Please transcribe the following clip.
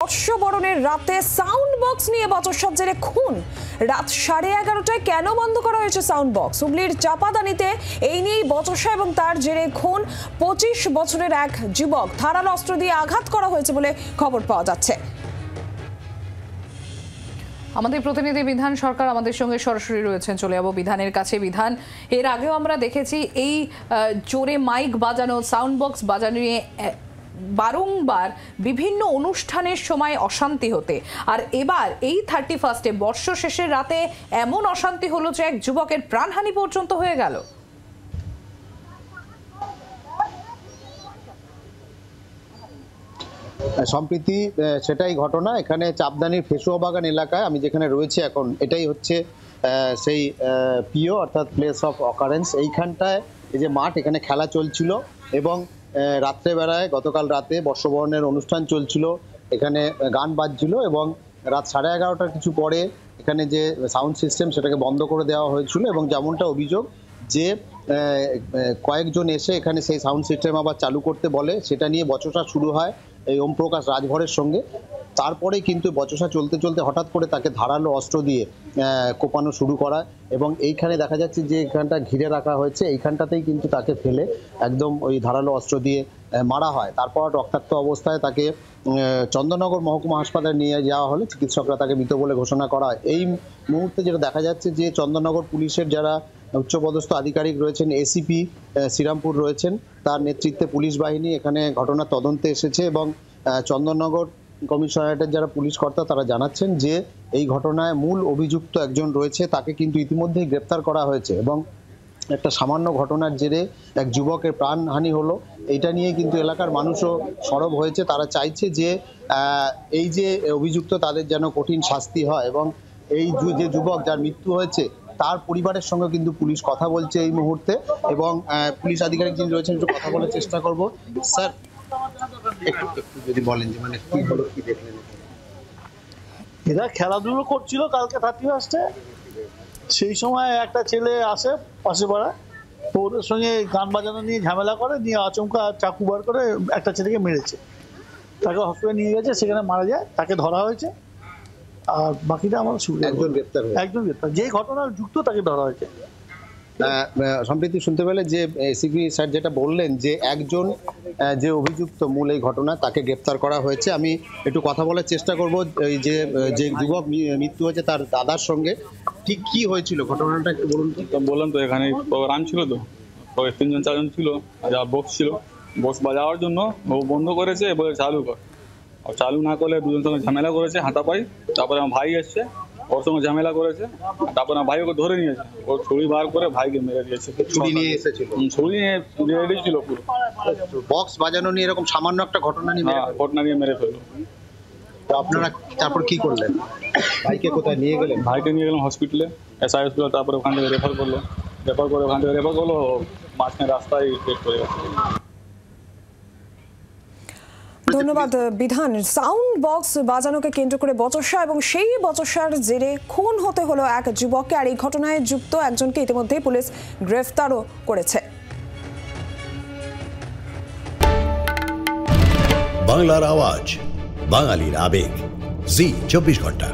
বর্ষবরণের রাতে sound box নিয়ে বচসার জেরে খুন। রাত 11:30টায় কেন বন্ধ করা হয়েছে সাউন্ড বক্স? হুগলির চাপাদানিতে এই নিয়েই বচসা এবং তার জেরে খুন 25 বছরের এক যুবক। ধারালো অস্ত্র দিয়ে আঘাত করা হয়েছে বলে খবর পাওয়া যাচ্ছে। আমাদের প্রতিনিধি বিধান সরকার আমাদের সঙ্গে সরাসরি রয়েছেন, চলে যাবো বিধানের কাছে। বিধান, এর আগেও আমরা দেখেছি এই জোরে মাইক বাজানো, সাউন্ড বক্স বাজানো নিয়ে বারংবার বিভিন্ন অনুষ্ঠানের সময় অশান্তি হতে, আর এবার এই 31 বর্ষ শেষের রাতে এমন অশান্তি হলো যে এক যুবকের প্রাণহানি পর্যন্ত হয়ে গেল। সম্প্রীতি সেটাই ঘটনা। এখানে চাপদানির ফেসুয়া বাগান এলাকায় আমি যেখানে রয়েছি এখন, এটাই হচ্ছে সেই পিও অর্থাৎ প্লেস অফ অকারেন্স। এইখানটায় এই যে মাঠ, এখানে খেলা চলছিল এবং রাত্রেবেলায় গতকাল রাতে বর্ষবরণের অনুষ্ঠান চলছিল, এখানে গান বাজছিল এবং রাত 11:30টার কিছু পরে এখানে যে সাউন্ড সিস্টেম সেটাকে বন্ধ করে দেওয়া হয়েছিল এবং যেমনটা অভিযোগ যে কয়েকজন এসে এখানে সেই সাউন্ড সিস্টেম আবার চালু করতে বলে, সেটা নিয়ে বচসা শুরু হয় এই ওম প্রকাশ রাজভরের সঙ্গে। তারপরে কিন্তু বচসা চলতে চলতে হঠাৎ করে তাকে ধারালো অস্ত্র দিয়ে কোপানো শুরু করা এবং এইখানে দেখা যাচ্ছে যে এখানটা ঘিরে রাখা হয়েছে, এইখানটাতেই কিন্তু তাকে ফেলে একদম ওই ধারালো অস্ত্র দিয়ে মারা হয়। তারপর রক্তাক্ত অবস্থায় তাকে চন্দননগর মহকুমা হাসপাতালে নিয়ে যাওয়া হলে চিকিৎসকরা তাকে মৃত বলে ঘোষণা করা হয়। এই মুহূর্তে যেটা দেখা যাচ্ছে যে চন্দননগর পুলিশের যারা উচ্চপদস্থ আধিকারিক রয়েছেন, এসিপি শ্রীরামপুর রয়েছেন, তার নেতৃত্বে পুলিশ বাহিনী এখানে ঘটনার তদন্তে এসেছে এবং চন্দননগর কমিশনারেটের যারা পুলিশ কর্তা তারা জানাচ্ছেন যে এই ঘটনায় মূল অভিযুক্ত একজন রয়েছে, তাকে কিন্তু ইতিমধ্যেই গ্রেপ্তার করা হয়েছে এবং একটা সামান্য ঘটনার জেরে এক যুবকের প্রাণহানি হলো। এইটা নিয়ে কিন্তু এলাকার মানুষও সরব হয়েছে। তারা চাইছে যে এই যে অভিযুক্ত তাদের যেন কঠিন শাস্তি হয় এবং এই যে যুবক যার মৃত্যু হয়েছে তার পরিবারের সঙ্গে কিন্তু পুলিশ কথা বলছে এই মুহূর্তে এবং পুলিশ আধিকারিক যিনি রয়েছেন একটু কথা বলার চেষ্টা করব। স্যার, একটু যদি বলেন যে মানে কি হলো, কি দেখলেন? এরা খেলাধুলো করছিল কালকে 31-এ, সেই সময় একটা ছেলে আসে পাশে পাড়া, ওদের সঙ্গে গান বাজানো নিয়ে ঝামেলা করে, নিয়ে আচমকা চাকু বার করে একটা ছেলেকে মেরেছে, তাকে হসপিটালে নিয়ে গেছে, সেখানে মারা যায়, তাকে ধরা হয়েছে। আর বাকিটা আমার একজন গ্রেপ্তার, যে ঘটনা যুক্ত তাকে ধরা হয়েছে। সম্প্রীতি শুনতে পেলে যে এসিপি স্যার যেটা বললেন যে একজন যে অভিযুক্ত মূল এই ঘটনা তাকে গ্রেপ্তার করা হয়েছে। আমি একটু কথা বলার চেষ্টা করব এই যে যুবক মৃত্যু হয়েছে তার দাদার সঙ্গে। ঠিক কি হয়েছিল ঘটনাটা একটু বলুন। বললাম তো এখানে প্রোগ্রাম ছিল, তো 3-4 ছিল, যা বক্স ছিল, বক্স বাজাওয়ার জন্য ও বন্ধ করেছে, বলে চালু কর। চালু না করলে দুজন সঙ্গে ঝামেলা করেছে হাতাপাই। তারপরে আমার ভাই এসছে, ওর সঙ্গে ঝামেলা করেছে, তারপরে আমার ভাই ওকে ধরে নিয়েছে, ওর ছুরি বার করে ভাইকে মেরে দিয়েছে। ছুরি নিয়ে এসেছিল, ছুরি নিয়ে রেডি ছিল পুরো। বক্স বাজানো নিয়ে এরকম সামান্য একটা ঘটনা নিয়ে মেরে ফেললো। আপনারা তারপর কি করলেন? ভাইকে কোথায় নিয়ে গেলেন? ভাইকে নিয়ে গেলাম হসপিটালে, এসআই হসপিটাল। তারপরে ওখান থেকে রেফার করলো, মাঝখানে রাস্তায় ডেট করে গেছে। ধন্যবাদ বিধান। সাউন্ড বক্স বাজানোকে কেন্দ্র করে বচসা এবং সেই বচসার জেরে খুন হতে হলো এক যুবককে, আর এই ঘটনায় যুক্ত একজনকে ইতিমধ্যেই পুলিশ গ্রেফতারও করেছে। বাংলার আওয়াজ, বাঙালির আবেগ, জি 24 ঘন্টা।